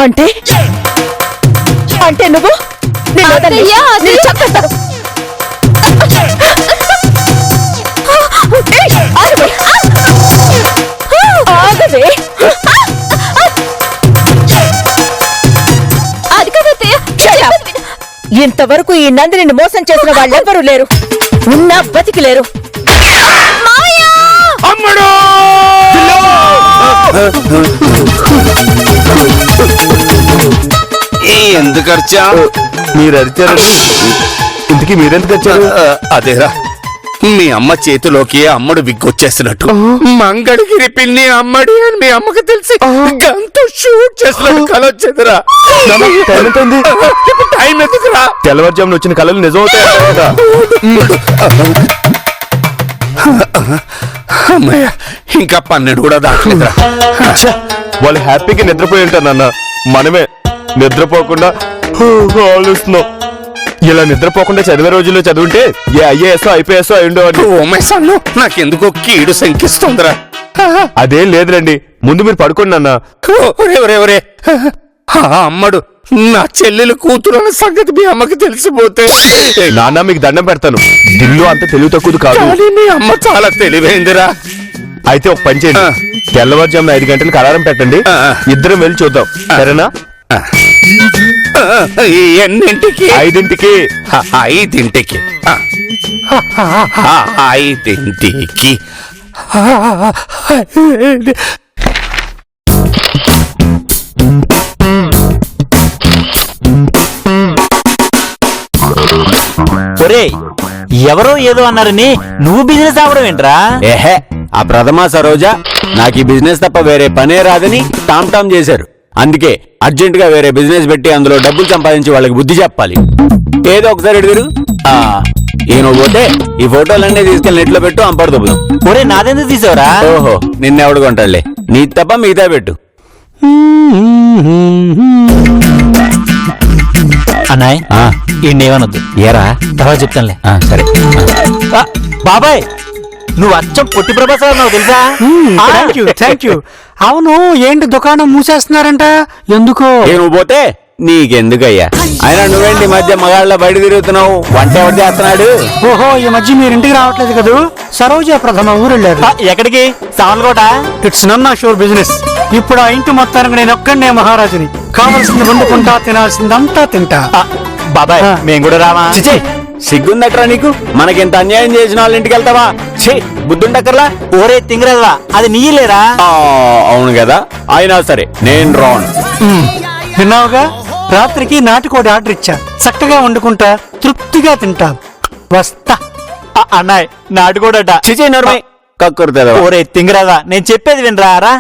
అంటే అంటే నువ్వు చంపేస్తాను. ఇంతవరకు ఈ నందిని మోసం చేసిన వాళ్ళెవ్వరూ లేరు, ఉన్నా బతికిలేరు. ఎందుకు అరిచా? మీరు అరిచారు. ఇంతకీ మీరెందుకు వచ్చారు? అదేరా, మీ అమ్మ చేతిలోకి అమ్మడు విగ్గొచ్చేసినట్టు మంగళగిరి పిల్లి అమ్మడి అని మీ అమ్మకి తెలిసి గంతో షూట్ చేసినట్టు కల వచ్చేదిరా. టైం ఎందుకురా? తెల్లవారుజామున వచ్చిన కళలు నిజమవుతాయి కదా. అమ్మయ్య, ఇంకా 12 కూడా దాటలేదురా. వాళ్ళు హ్యాపీగా నిద్రపోయి ఉంటారు నాన్న, మనమే నిద్రపోకుండా ఆలోచిస్తున్నాం. ఇలా నిద్రపోకుండా చదివే రోజుల్లో చదువుంటే ఏ ఐఏఎస్ ఐపీఎస్ అయ్యుండేవాడు. నాకెందుకో కీడు శంకిస్తుందిరా. అదేం లేదులేండి, ముందు మీరు పడుకోండి నాన్న. అమ్మడు నా చెల్లెలు కూతురు అన్న సంగతి మీ అమ్మకి తెలిసిపోతే నాన్న మీకు దండం పెడతాను. దిల్లు అంత తెలివి తక్కువది కాదు. మీ అమ్మ చాలా తెలివైందిరా. అయితే ఒక పని చేయండి, తెల్లవారుజామున 5 గంటలకు అలారం పెట్టండి, ఇద్దరం వెళ్ళి చూద్దాం, సరేనా? ఎన్నింటికి? 5ంటికి. 5ంటికి. 5ంటికి. ఒరే, ఎవరో ఏదో అన్నారని నువ్వు బిజినెస్ అవ్వడం ఏంట్రా? ఏహే, ఆ ప్రథమ సరోజ నాకు ఈ బిజినెస్ తప్ప వేరే పనే రాదని టామ్ టామ్ చేశారు. అందుకే అర్జెంట్ గా వేరే బిజినెస్ పెట్టి అందులో డబ్బులు సంపాదించి వాళ్ళకి బుద్ధి చెప్పాలి. ఏదో ఒకసారి ఎడుగురు ఈయన పోతే ఈ ఫోటోలన్నీ తీసుకెళ్లి నెట్ లో పెట్టు, అంపడదు. ఒరే, నాదెందుకు తీసావురా? ఓహో, నిన్నెవడు కొంటాడులే, నీ తప్ప మిగతా పెట్టు. అన్నాయ్, ఈయనేమనొద్దు. ఏరా తర్వాత చెప్తానులే. సరే. బాబాయ్, నువ్వు అచ్చం పొట్టి ప్రభాసం నాకు తెలుసా? Thank you. అవును, ఏంటి దుకాణం మూసేస్తున్నారంట? ఎందుకో? నువ్వు పోతే నీకెందుకయ్యా? అయినా నువ్వేంటి మధ్య మగాళ్ళ బయట తిరుగుతున్నావు? వంట ఎవరు చేస్తున్నాడు? ఓహో, ఈ మధ్య మీరు ఇంటికి రావట్లేదు కదూ? సరోజ ప్రథమ ఊరెళ్ళారు. ఎక్కడికి? సామలకోట. ఇట్స్ నన్ నా షోర్ బిజినెస్. ఇప్పుడు ఆ ఇంటి మొత్తానికి నేను ఒక్కడే మహారాజుని. కావలసింది వండుకుంటా, తినాల్సిందంతా తింటా. బాబాయ్, మేము కూడా రామా? సిగ్గుందట్రా నీకు? మనకింత అన్యాయం చేసిన వాళ్ళ ఇంటికి వెళ్తావా? బుద్ధుండక్కర్లా? ఓరే తింగరదవా, అది నీలేరా? అవును కదా, అయినా సరే నేను రాను. విన్నావుగా, రాత్రికి నాటుకోడి ఆర్డర్ ఇచ్చా. చక్కగా వండుకుంటా, తృప్తిగా తింటా. వస్తా. అన్నాయ్, నాటుకోడట. చిచే నర్మే కక్కురు. ఓరే తింగరదవా, నేను చెప్పేది వినరా?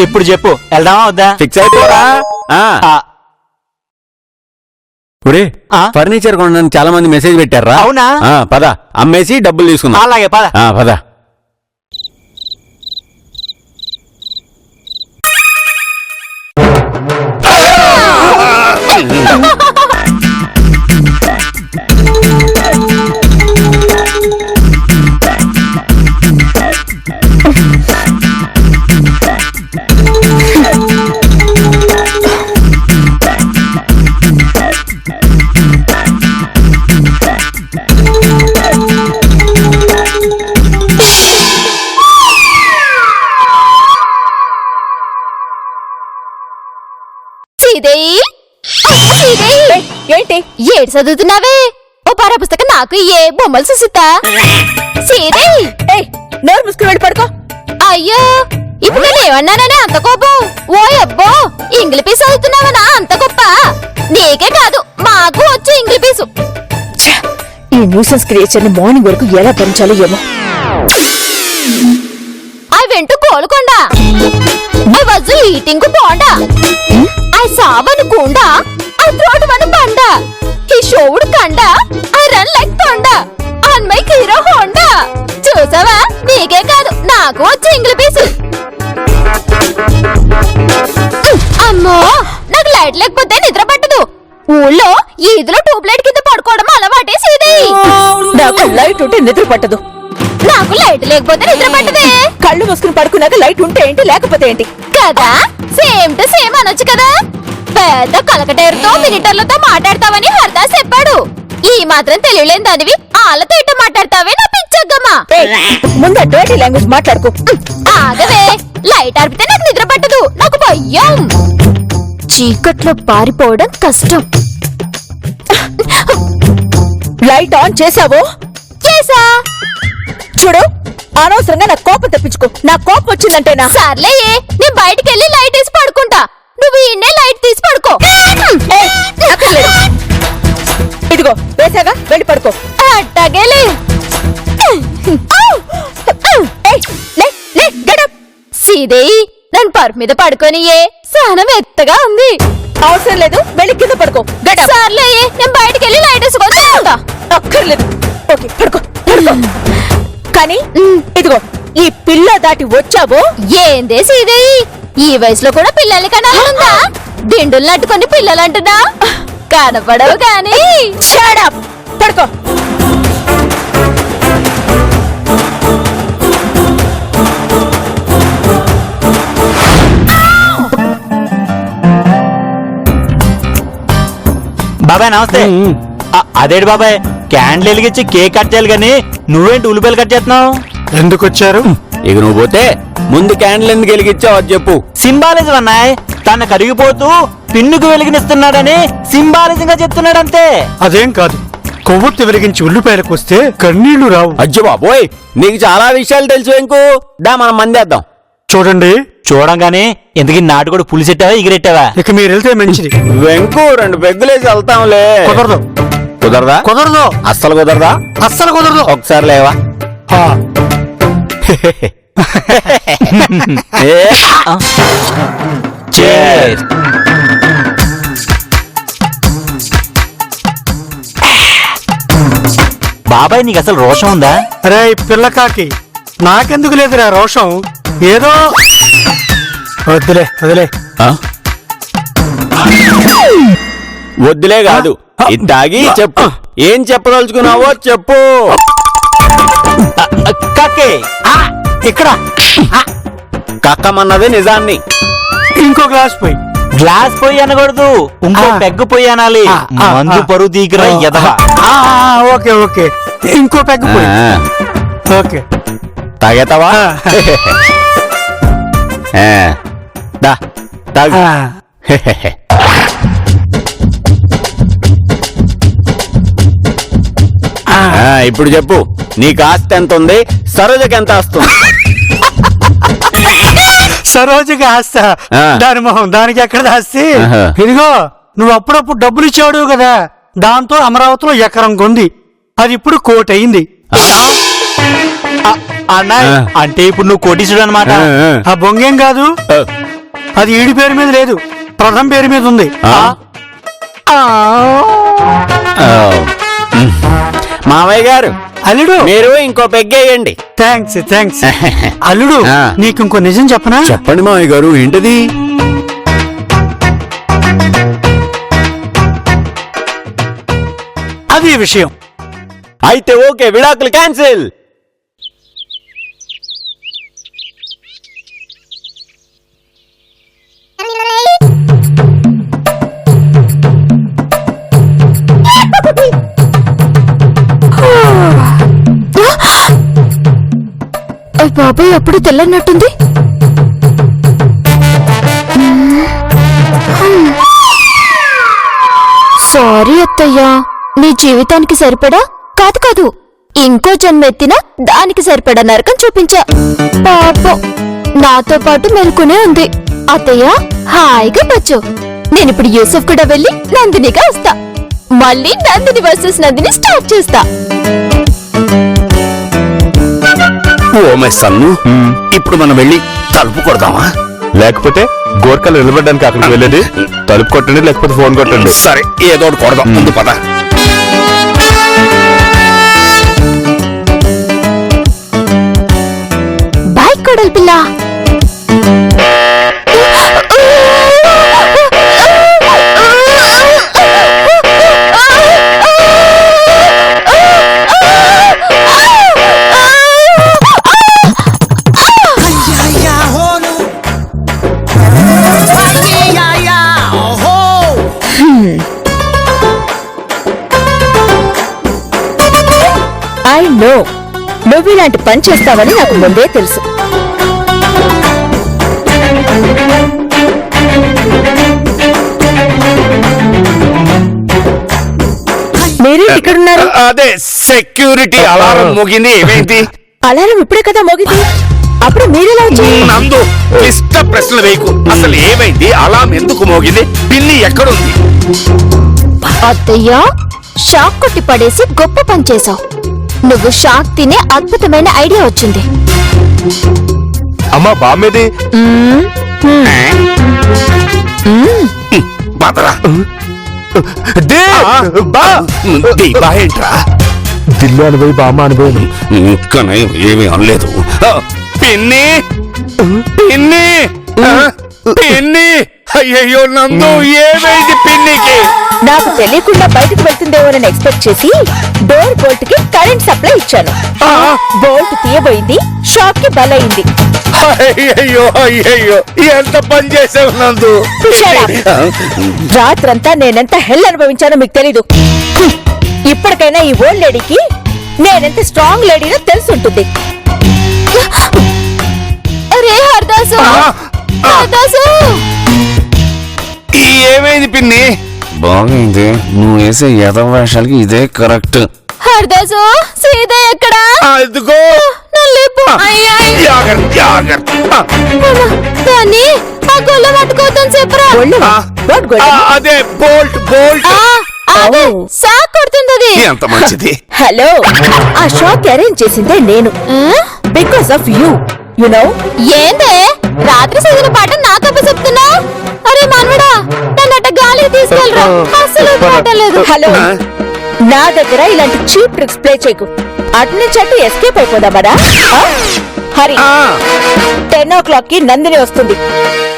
ఇప్పుడు చెప్పు, వెళ్దామా వద్దా? ఫిక్స్ అయిపోరా? ఫర్నిచర్ కొనడానికి చాలా మంది మెసేజ్ పెట్టారా? అవునా? పద, అమ్మేసి డబ్బులు తీసుకుందాం. అలాగే పద. పద. ఏంటి ఏడు చదువుతున్నావే? ఓ పారా పుస్తకం నాకు ఏ బొమ్మలు చూసిద్దా? నోరు ముసుకుని వెళ్ళి పడుకో. అయ్యో, ఇప్పుడు నేను ఏమన్నానని అంత కోపం? ఓ అబ్బో, ఇంగ్లీష్ పీస్ చదువుతున్నావనా అంత గొప్ప? నీకే కాదు, మాకు వచ్చు ఇంగ్లీష్ పీసు. ఈ న్యూసెన్స్ క్రియేచర్ ని మార్నింగ్ వరకు ఎలా భరించాలో ఏమో. I went Golconda, I was eating bonda, I saw one goonda, I throat one బండా, హీ షోవుడ్ కండా, ఐ రన్ లైక్ తొండా, ఆన్ మై హీరో హోండా. చూసావా, నీకే కాదు నాకు వచ్చి ఇంగ్లీష్ పీసు. అమ్మో, నాకు లైట్ లేకపోతే నిద్ర పట్టదు. ఊళ్ళో ఈదులో ట్యూబ్ లైట్ కింద పడుకోవడం అలవాటే సీది. నాకు లైట్ ఉంటే నిద్ర పట్టదు. నాకు లైట్ లేకపోతే నిద్ర పట్టదే కళ్ళు మూసుకుని పడుకున్నాక లైట్ ఉంటే ఏంటి లేకపోతే ఏంటి కదా. సేమ్ టు సేమ్ అనొచ్చు కదా. పెద్ద కలకటేరుతో మినిటర్లతో మాట్లాడతావని హర్దాస్ చెప్పాడు. ఈ మాత్రం తెలియలేని దానివి ఆళ్ళతో ఇట్ట మాట్లాడతావే నా పిచ్చగ్గమ్మా. ముందు డర్టీ లాంగ్వేజ్ మాట్లాడుకో. ఆగవే, లైట్ ఆర్పితే నాకు నిద్ర పట్టదు, నాకు భయం. చీకట్లో పారిపోవడం కష్టం. లైట్ ఆన్ చేసావో? చేసా. చూడు, అనవసరంగా నా కోపం తెప్పించుకో. నా కోపం వచ్చిందంటేనా? సర్లే, నేను బయటికి వెళ్ళి లైట్ వేసి పడుకుంటా. నువ్వు ఈయనే లైట్ తీసి పడుకో. ఏయ్, అక్కర్లేదు. ఇదిగో వేసాగా, వెళ్ళి పడుకో. అట్టగేలే. ఏయ్, లే లే, get up. సీదేయి, నన్ను పరుపు మీద పడుకోనియే, సహనం ఎత్తగా ఉంది. అవసరం లేదు, వెళ్ళి కింద పడుకో. Get up. సర్లే, నేను బయటికి వెళ్ళి లైట్ వేసుకొని ఉంటా. అక్కర్లేదు. ఓకే, పడుకో పడుకో. కానీ ఇదిగో, ఈ పిల్ల దాటి వచ్చావో ఏందే సీదేయి, ఈ వయసులో కూడా పిల్లల్ని కనాలందా? దిండులు నట్టుకొని పిల్లలు అంటున్నా కనపడవు గాని. Shut up. పడుకో. బాబాయ్ నమస్తే. అదేంటి బాబాయ్, క్యాండిల్ వెలిగించి కేక్ కట్ చేయాలి గాని నువ్వేంటి ఉల్లిపాయలు కట్ చేస్తున్నావు? ఎందుకు వచ్చారు? ఇక నువ్వు పోతే ముందు క్యాండిల్ ఎందుకు వెలిగించావు అది చెప్పు. సింబాలిజం అన్నాయ్, తన కరిగిపోతూ పిన్నుకు వెలిగినిస్తున్నాడని సింబాలిజం గా చెప్తున్నాడు అంతే. అదేం కాదు, కొవ్వొత్తి వెలిగించి ఉల్లిపాయలకు వస్తే కన్నీళ్లు రావు. అజ్జు బాబోయ్, నీకు చాలా విషయాలు తెలుసు వెంకు. దా మనం మందేద్దాం. చూడండి, చూడంగానే ఎందుకు నాటుకోడు పులిసెట్టావా ఎగిరెట్టావా? ఇక మీరు వెళ్తే మంచిది. వెంకు 2 పెగ్గులేసి వెళ్తాంలే. కుదరదు. కుదరదా? కుదరదు, అస్సలు కుదరదా? అస్సలు కుదరదు. ఒకసారి లేవా. ఆ, ఏ, Cheers. బాబాయ్ నీకు అసలు రోషం ఉందా? అరే పిల్లకాకి, నాకెందుకు లేదురా రోషం. ఏదో వద్దులే వదిలే. ఆ? వద్దులే కాదు, ఇది తాగి చెప్పు. ఏం చెప్పదలుచుకున్నావో చెప్పు. కక్కే ఇక్కడ కక్కమన్నది నిజాన్ని. ఇంకో గ్లాస్ పోయి. గ్లాస్ పోయి అనకూడదు, ఇంకో ఆ. పెగ్గు పోయి అనాలి. మందు పరువు తీగిరా ఎదవా. ఓకే ఓకే, ఇంకో పెగ్గు పోయి. ఓకే, తాగేతావా? దా తాగు. ఆ, ఇప్పుడు చెప్పు, నీకు ఆస్తి ఎంత ఉంది, సరోజకి ఎంత వస్తుంది? సరోజగా ఆస్తా? ఆ. దాని మొహం దానికి ఎక్కడ దాస్తి? ఆహా. ఇదిగో, నువ్వు అప్పుడప్పుడు డబ్బులు ఇచ్చాడు కదా, దాంతో అమరావతిలో ఎకరం కొంది. అది ఇప్పుడు కోటి అయింది. అన్నా, అంటే ఇప్పుడు నువ్వు కోటీసుడు అనమాట. ఆ బొంగేం కాదు, అది ఈడి పేరు మీద లేదు, ప్రథమ పేరు మీద ఉంది. మామయ్య గారు, అల్లుడు, మీరు ఇంకో పెగ్గేయండి. Thanks thanks. అల్లుడు, ఆ. నీకు ఇంకో నిజం చెప్పనా? చెప్పండి మామయ్య గారు, ఏంటది? అది విషయం. అయితే ఓకే, విడాకులు క్యాన్సిల్. బాబాయ్ అప్పుడు తెల్లన్నట్టుంది. సారీ అత్తయ్యా, నీ జీవితానికి సరిపడా కాదు కాదు, ఇంకో జన్మెత్తినా దానికి సరిపడా నరకం చూపించా. పాపం నాతో పాటు మెలుకునే ఉంది. అత్తయ్య హాయిగా పచ్చు. నేనిప్పుడు యూసఫ్ కూడా వెళ్ళి నందినిగా వస్తా. మళ్ళీ నందిని వర్సెస్ నందిని స్టార్ట్ చేస్తా. ఓ మై సన్ను, ఇప్పుడు మనం వెళ్ళి తలుపు కొడదామా? లేకపోతే గోర్ఖాలు నిలబడడానికి అక్కడికి వెళ్ళేది. తలుపు కొట్టండి, లేకపోతే ఫోన్ కొట్టండి. సరే, ఏదో ఒకటి కొడదాం. ముందు పద. బాయ్ కొడల్ పిల్ల. నో నువ్వు ఇలాంటి పని చేస్తావని నాకు ముందే తెలుసు. మీరే ఇక్కడున్నారు? అదే సెక్యూరిటీ అలారం మోగింది, ఏమైంది? అలారం ఇప్పుడే కదా మోగింది, అప్పుడు మీరెలా వచ్చారు? నందు క్లిష్ట ప్రశ్నలు వేయకు. అసలు ఏమైంది? అలారం ఎందుకు మోగింది? పిన్ని ఎక్కడుంది? అత్తయ్య షాక్ కొట్టి పడేసి గొప్ప పని చేసావు. నువ్వు షాక్ తినే అద్భుతమైన ఐడియా వచ్చింది. అమ్మా బామ్మేది? పదరా. బా దీపా ఏంట్రా? దిల్లు అనుభవి బామ్మ అనుభవం. ఇంకా ఏమీ అనలేదు. పిన్ని పిన్ని పిన్ని, అయ్యయ్యో నందు, ఏమైంది పిన్నికి? నాకు తెలియకుండా బయటకు వెళ్తుందేమోనని ఎక్స్పెక్ట్ చేసి డోర్ బోల్ట్ కి కరెంట్ సప్లై ఇచ్చాను. బోల్ట్ తీయబోయింది, షాక్ కి బలైంది. అయ్యయ్యో అయ్యయ్యో, ఎంత పని చేసావు నందు. రాత్రంతా నేనెంత హెల్ అనుభవించానో మీకు తెలీదు. ఇప్పటికైనా ఈ ఓల్డ్ లేడీకి నేనెంత స్ట్రాంగ్ లేడీనో తెలుసుంటుంది. అరే హర్దాసు, హర్దాసు, ఏమైంది పిన్ని? బాగుంది, నువ్వు వేసే యథ వేషాలకి ఇదే కరెక్ట్. హర్దాసు, సీదా ఎక్కడా? అదిగో దాన్ని ఆ గొల్ల పట్టుకోవద్దని చెప్పరా? What గొల్ల? అదే బోల్ట్ బోల్ట్. షాక్ కొడుతుంది అది. ఎంత మంచిది. హలో, ఆ షాక్ అరేంజ్ చేసిందే నేను. Because of you know. ఏందే రాత్రి చదివిన పాట నాకప్ప చెప్తున్నా? అరే మనవడా, నన్నట గాలికి తీసుకెళ్ళరా, అసలు పాటలేదు. హలో, నా దగ్గర ఇలాంటి చీప్ ట్రిక్స్ ప్లే చేయకు. అటు నుంచి అటు ఎస్కేప్ అయిపోదామరా? హరి, 10 o'clock కి నందిని వస్తుంది.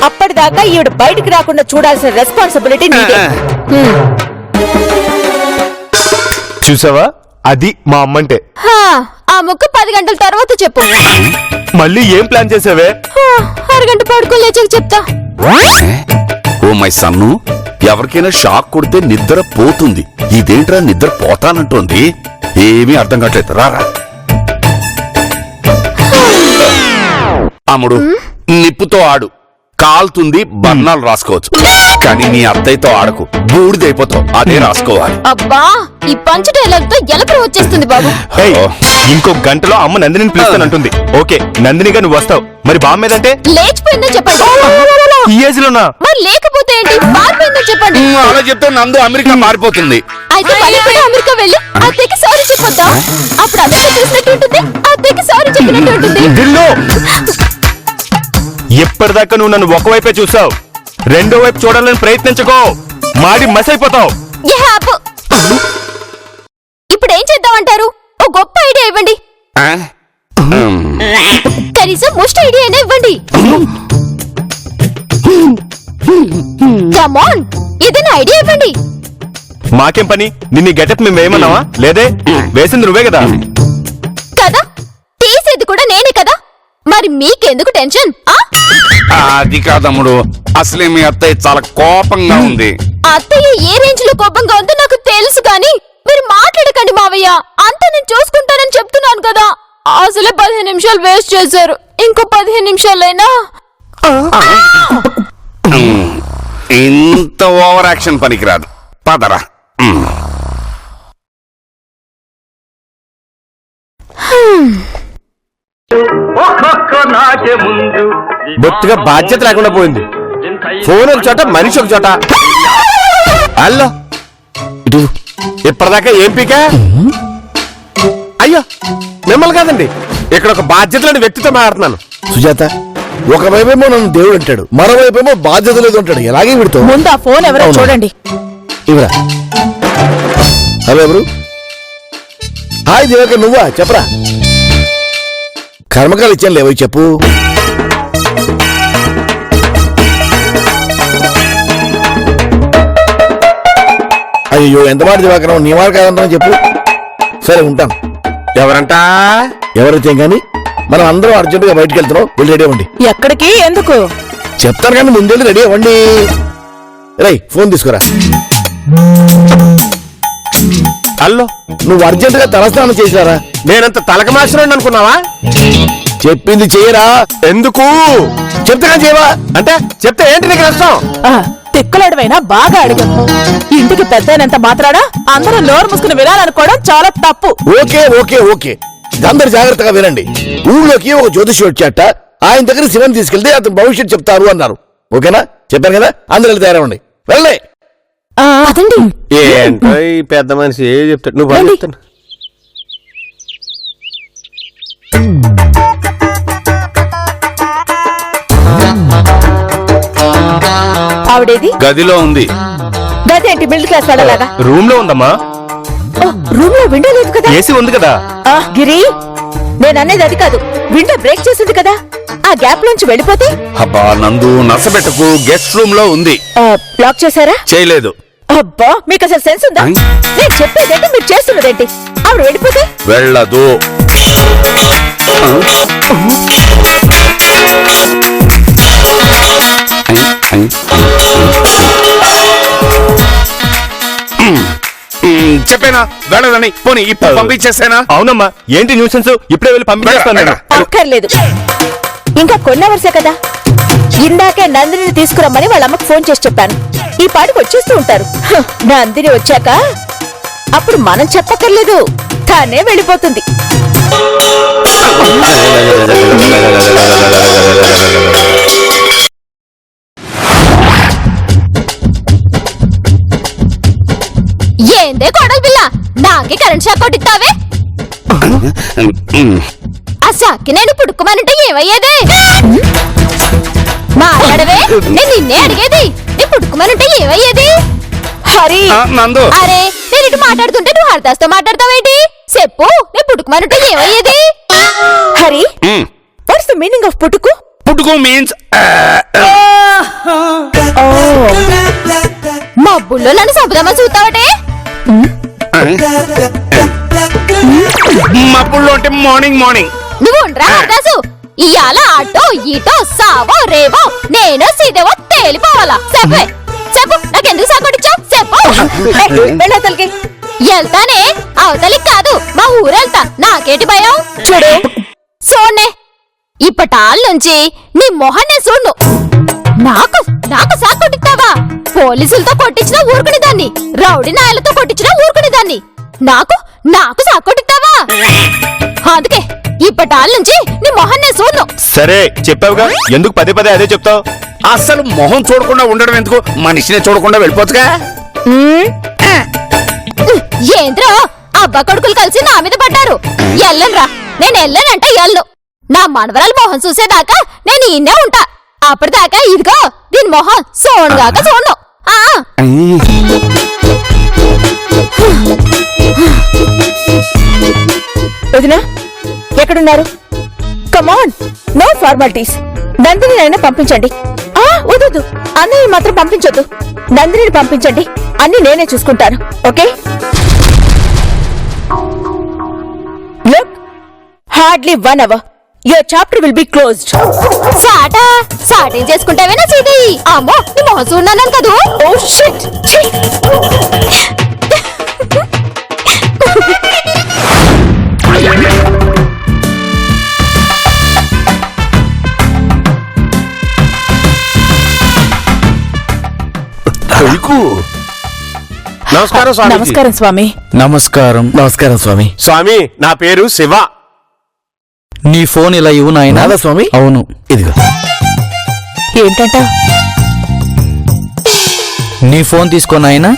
అప్పటిదాకా ఈవిడ బయటికి రాకుండా చూడాల్సిన రెస్పాన్సిబిలిటీ నీదే. చూసావా, అది మా అమ్మంటే. ఆ ముక్క 10 గంటల తర్వాత చెప్పు. మళ్ళీ ఏం ప్లాన్ చేసావే? అరగంట పడుకో లేచాక చెప్తా. ఓ మై సన్ను, ఎవరికైనా షాక్ కొడితే నిద్ర పోతుంది. ఇదేంట్రా నిద్ర పోతానంటోంది? ఏమీ అర్థం కావట్లేదు. రారా అమ్ముడు, నిప్పుతో ఆడు, కాలుతుంది, బర్ణాలు రాసుకోవచ్చు. కానీ నీ అత్తయ్యతో ఆడకు, బూడిదైపోతావు. అదే రాసుకోవాలి. అబ్బా, ఈ పంచ డైలాగ్ తో ఎలకలు వచ్చేస్తుంది బాబు. ఏయ్, ఇంకో గంటలో అమ్మ నందిని పిలుస్తానంటుంది. ఓకే, నందినిగా నువ్వు వస్తావు. మరి బామ్మేదంటే? లేచిపోయిందని చెప్పండి. ఈ ఏజ్ లోనా? మరి లేకపోతే ఏంటి? మారిపోయిందని చెప్పండి. అలా చెప్తే నందు అమెరికా మారిపోతుంది. అయితే పల్లెటూరు అమెరికా వెళ్ళి అత్తయ్యకి సారీ చెప్పొద్దా? అప్పుడు అమెరికా చూసినట్టు ఉంటుంది, అత్తయ్యకి సారీ చెప్పినట్టు ఉంటుంది. దిల్లు, ఎప్పటిదాకా నువ్వు నన్ను ఒకవైపే చూసావు. రెండో వైపు చూడాలని ప్రయత్నించుకో, మాడి మసైపోతావు. ఇప్పుడు ఏం చేద్దామంటారు? ఓ గొప్ప ఐడియా ఇవ్వండి. కనీసం ముష్టి ఐడియా అయినా ఇవ్వండి. కమ్ ఆన్, ఏదైనా ఐడియా ఇవ్వండి. మాకేం పని? నిన్ను గెటప్ మేము వేయమన్నావా? లేదే, వేసింది నువ్వే కదా. కదా, తీసేది కూడా నేనే కదా. మరి మీకెందుకు టెన్షన్? అది కాదమ్ముడు, అసలే మీ అత్తయ్య చాలా కోపంగా ఉంది. అత్తయ్య ఏ రేంజ్ లో కోపంగా ఉందో నాకు తెలుసు, కానీ మీరు మాట్లాడకండి మావయ్య. అంతా నేను చూసుకుంటానని చెప్తున్నాను కదా. అసలే 15 నిమిషాలు వేస్ట్ చేశారు. ఇంకో 15 నిమిషాలైనా. ఇంత ఓవర్ యాక్షన్ పనికిరాదు. పదరా. బొత్తిగా బాధ్యత లేకుండా పోయింది. ఫోన్ ఒక చోట, మనిషి ఒక చోట. హలో, ఇటు ఇప్పటిదాకా ఏం పీకా? అయ్యో, మిమ్మల్ని కాదండి, ఇక్కడ ఒక బాధ్యత లేని వ్యక్తితో మాట్లాడుతున్నాను. సుజాత, ఒకవైపేమో నన్ను దేవుడు అంటాడు, మరోవైపేమో బాధ్యత లేదు అంటాడు. ఎలాగే విడుతో ముందు ఆ ఫోన్ ఎవరో చూడండి. ఇవరా? హలో, ఎవరు? హాయ్ దివాకర్, నువ్వా? చెప్పరా. కర్మకాలు ఇచ్చాను లేవో చెప్పు. అయ్యో, ఎంత మాట దివాకరం, నీ మాట కాదంటాను చెప్పు. సరే ఉంటాను. ఎవరంట? ఎవరైతే కానీ మనం అందరం అర్జెంటుగా బయటకు వెళ్తున్నాం, వెళ్ళి రెడీ అవ్వండి. ఎక్కడికి? ఎందుకు చెప్తాను కానీ ముందెళ్ళి రెడీ అవ్వండి. రై, ఫోన్ తీసుకురా. హలో, నువ్వు అర్జెంటుగా తలస్నానం చేసినారా? నేనంత తలక మాసినండి అనుకున్నావా? చెప్పింది చేయరా? ఎందుకు చెప్తే కానీ చేయవా? అంటే చెప్తే ఏంటి నీకు నష్టం? తిక్కలాడవైనా బాగా అడిగావు. ఇంటికి పెద్దయినంత మాత్రాన అందరూ నోరు మూసుకుని వినాలనుకోవడం చాలా తప్పు. ఓకే ఓకే ఓకే, అందరు జాగ్రత్తగా వినండి. ఊళ్ళోకి ఒక జ్యోతిష్యుడు వచ్చాట. ఆయన దగ్గర శివన్ తీసుకెళ్తే అతను భవిష్యత్తు చెప్తారు అన్నారు. ఓకేనా? చెప్పాను కదా, అందరూ వెళ్ళి తయారవ్వండి. వెళ్ళండి. అదండి ఏంటో ఈ పెద్ద మనిషి ఏ చెప్తాడు? నువ్వు బాగా చెప్తాను. ఆవిడేది? గదిలో ఉంది. గది ఏంటి మిడిల్ క్లాస్ వాళ్ళలాగా? రూమ్ లో ఉందమ్మా. రూమ్ లో విండో లేదు కదా? ఏసీ ఉంది కదా. గిరి, నేను అనేది అది కాదు. విండో బ్రేక్ చేసింది కదా, ఆ గ్యాప్ నుంచి వెళ్ళిపోతే? అబ్బా నందు, నసబెట్టకు. గెస్ట్ రూమ్ లో ఉంది. బ్లాక్ చేశారా? చేయలేదు. అబ్బా, మీకు అసలు సెన్స్ ఉందా? నేను చెప్పేదేంటి, మీరు చేస్తున్నదేంటి? ఆవిడ వెళ్ళిపోతే? వెళ్ళదు. చెప్పేనా వెళ్ళదని? పోనీ ఇప్పుడు పంపించేసేనా? అవునమ్మా, ఏంటి న్యూసెన్స్? ఇప్పుడే వెళ్ళి పంపించేస్తాను నేను. అక్కర్లేదు, ఇంకా కొన్ని అవర్సే కదా. ఇందాకే నందిని తీసుకురమ్మని వాళ్ళ అమ్మకు ఫోన్ చేసి చెప్పాను. ఈ పాటికి వచ్చేస్తూ ఉంటారు. నందిని వచ్చాక అప్పుడు మనం చెప్పక్కర్లేదు, తానే వెళ్ళిపోతుంది. ఏందే కోడలు పిల్ల, నాకే కరెంట్ షాక్ కొట్టిస్తావే? ఆ షాక్కి నేను పుడుకోమనంటే ఏమయ్యేది? మాట్లాడవే, నేను నిన్నే అడిగేది. నీ పుడుకోమనంటే ఏమయ్యేది? హరి, నందు, అరే నేను ఇటు మాట్లాడుతుంటే నువ్వు హరిదాస్తో మాట్లాడతావేంటి? చెప్పు, నీ పుడుకోమనంటే ఏమయ్యేది? Hari, what's the meaning of పుట్టుకు? పుట్టుకు మీన్స్ మా బుల్లో నన్ను చంపుదామని చూస్తావటే? మప్పుల్లో అంటే మార్నింగ్ మార్నింగ్. నువ్వు ఉండరా హరిదాసు? ఇయాల అటో ఇటో సావో రేవో నేను సీదేవో తేలిపోవాలా? చెప్పే చెప్పు, నాకెందుకు సాకొడిచ్చావు? చెప్పు. వెళ్ళతలకి వెళ్తానే, అవతలికి కాదు, మా ఊరెళ్తా. నాకేంటి భయం? చూడు చూడ్నే, ఇప్పటాల నుంచి నీ మొహం నేను చూడ్ను. నాకు నాకు సాకొట్టిస్తావా? పోలీసులతో కొట్టించినా ఊరుకునేదాన్ని, రౌడీ నాయలతో కొట్టించినా ఊరుకునేదాన్ని. నాకు నాకు సాకొట్టిస్తావా? అందుకే ఇప్పటాల నుంచి నీ మొహం నేను చూడ్ను. సరే చెప్పావుగా, ఎందుకు పదే పదే అదే చెప్తావు? అసలు మొహం చూడకుండా ఉండడం ఎందుకు? మనిషిని చూడకుండా వెళ్ళిపోతుగా. ఏంద్రో అబ్బా కొడుకులు కలిసి నా మీద పడ్డారు. ఎల్లనురా, నేను ఎల్లనంటే ఎల్లు. నా మనవరాల మొహం చూసేదాకా నేను ఈయనే ఉంటా. అప్పటిదాకా ఇదిగో దీని మొహం చూడగాక చూడను. వదినా, ఎక్కడున్నారు? కమాన్, నో ఫార్మాలిటీస్. నందిని అయినా పంపించండి. వద్దు, అన్నయ్య మాత్రం పంపించొద్దు. నందిని పంపించండి, అన్ని నేనే చూసుకుంటాను. Okay? Look, hardly 1 hour. Your chapter will be closed. సాటేం చేసుకుంటావేనా చీటి? అమ్మో, నీ మొహం చూడన్నాను కదూ. Oh shit. నమస్కారం స్వామి. నమస్కారం స్వామి. నమస్కారం. నమస్కారం స్వామి. స్వామి, నా పేరు శివ. నీ ఫోన్ ఇలా ఇవ్వు నాయనా. నాదా స్వామి? అవును. ఇదిగో. ఏంటంట? నీ ఫోన్ తీసుకో నాయనా.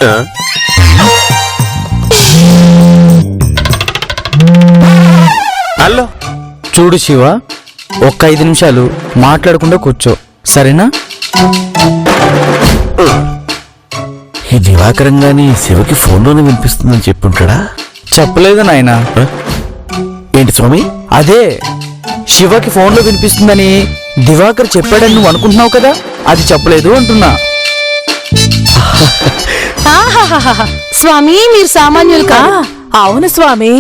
హలో. చూడు శివ, ఒక్క 5 నిమిషాలు మాట్లాడకుండా కూర్చో, సరేనా? ఈ దివాకరం గాని శివకి ఫోన్లోనే వినిపిస్తుందని చెప్పుంటాడా? చెప్పలేదు నాయనా. ఏంటి స్వామి? అదే, శివకి ఫోన్లో వినిపిస్తుందని దివాకర్ చెప్పాడని నువ్వు అనుకుంటున్నావు కదా, అది చెప్పలేదు అంటున్నా. స్వామి, మీరు సామాన్యులు కా? అవును స్వామి,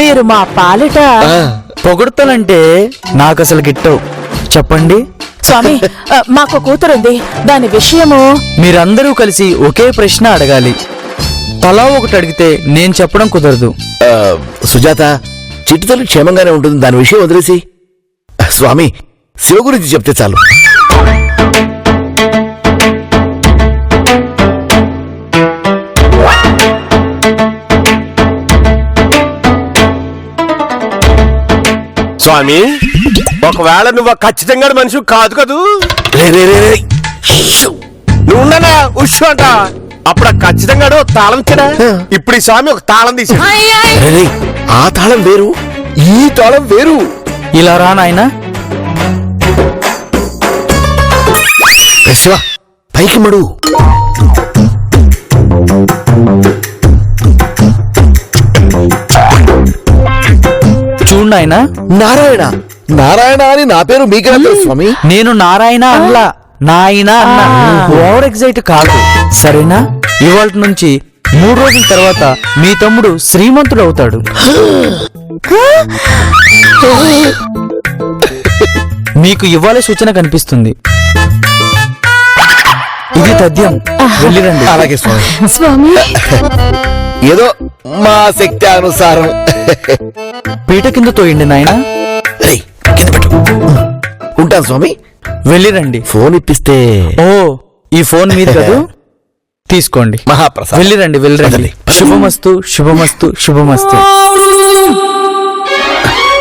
మీరు మా పాలిట. పొగడతానంటే నాకు అసలు గిట్టవు. చెప్పండి స్వామి, మాకు కూతురుంది, దాని విషయము. మీరందరూ కలిసి ఒకే ప్రశ్న అడగాలి. తలా ఒకటి అడిగితే నేను చెప్పడం కుదరదు. సుజాత, చిట్టుతల్లి క్షేమంగానే ఉంటుంది, దాని విషయం వదిలేసి స్వామి శివ గురించి చెప్తే చాలు. స్వామి ఒకవేళ నువ్వు ఖచ్చితంగా మనిషి కాదు కదూ. రే రే రే రే. షూ. నువ్వు ఉన్నానా ఉష్ అంట. అప్పుడు ఖచ్చితంగా తాళం ఇచ్చాడా. ఇప్పుడు ఈ స్వామి ఒక తాళం తీసాడు. రే రే, ఆ తాళం వేరు, ఈ తాళం వేరు. ఇలా రా నాయనా. రే శివ, పైకి మడు. చూడు నాయనా, నారాయణ నారాయణ అని నా పేరు మీకెలా తెలుసు స్వామి? నేను నారాయణ అన్లా, నాయన అన్నా. ఓవర్ ఎగ్జైట్ కాదు సరేనా? ఇవాళ నుంచి 3 రోజుల తర్వాత మీ తమ్ముడు శ్రీమంతుడు అవుతాడు. మీకు ఇవ్వాలే సూచన కనిపిస్తుంది. ఇది తథ్యం. వెళ్ళిరండి. అలాగే స్వామి. స్వామి ఏదో మా శక్తి అనుసారం. పీట కింద తోయండి నాయనా. రేయ్, కింద పెట్టు. ఉంటాను స్వామి. వెళ్ళిరండి. ఫోన్ ఇప్పిస్తే ఓ, ఈ ఫోన్ మీద కదూ, తీసుకోండి. మహాప్రసాద్. వెళ్ళిరండి వెళ్ళిరండి. శుభమస్తు శుభమస్తు శుభమస్తు.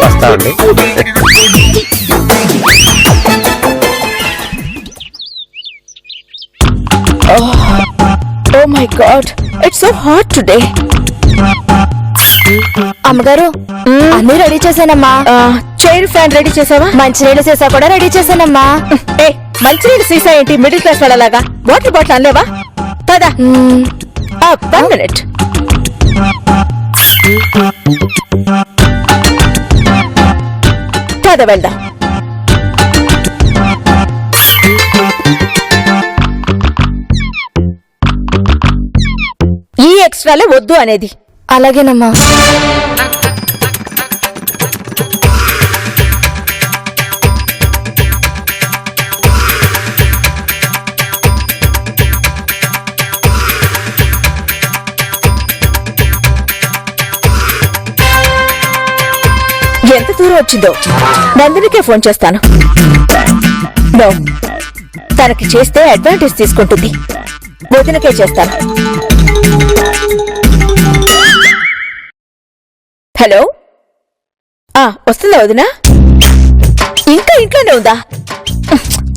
వస్తామండి. Oh my god, it's so hot today. అమ్మగారు అన్ని రెడీ చేశానమ్మా. చైర్ ఫ్యాన్ రెడీ చేసావా? మంచినీళ్ళ సీసా కూడా రెడీ చేశానమ్మా. ఏ, మంచినీళ్ళు సీసా ఏంటి మిడిల్ క్లాస్ వాళ్ళలాగా? వాటర్ బాటిల్ అనలేవా? పద. 1 minute. పద వెళ్దాం. ఈ ఎక్స్ట్రాలే వద్దు అనేది. అలాగేనమ్మా. ఎంత దూరం వచ్చిందో నందినికే ఫోన్ చేస్తాను. నో, తనకి చేస్తే అడ్వాంటేజ్ తీసుకుంటుంది. వదినకే చేస్తాను. హలో, వస్తుందా వదినా? ఇంకా ఇంట్లోనే ఉందా?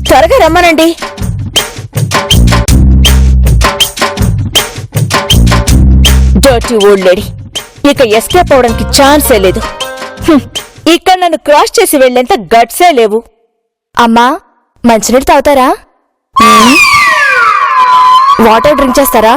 త్వరగా రమ్మనండి. డర్టీ ఓల్డ్ లేడీ ఇక ఎస్కేప్ అవడానికి ఛాన్సే లేదు. ఇక్కడ నన్ను క్రాస్ చేసి వెళ్లేంత గట్సే లేవు. అమ్మా, మంచినీళ్ళు తాగుతారా? వాటర్ డ్రింక్ చేస్తారా?